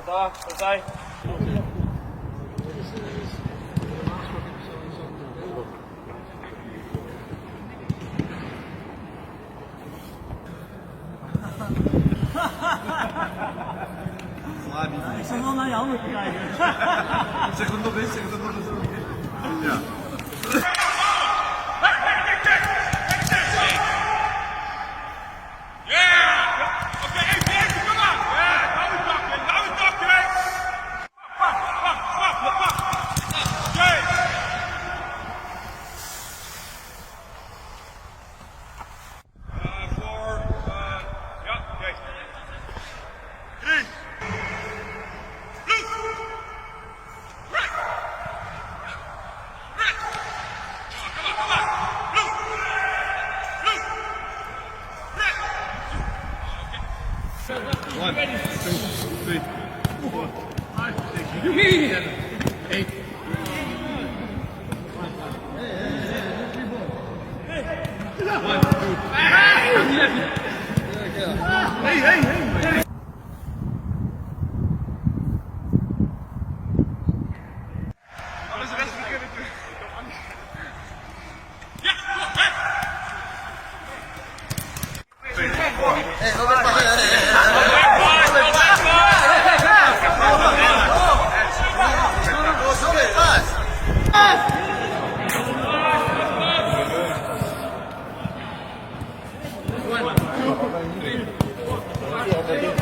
Gotowa? Wracaj.相当难养的感觉。Segundo vez. Ja. One, two, three, 4, 5, 6, 7, 8. One, two. Hey. Alles rest we kunnen doen. Hey,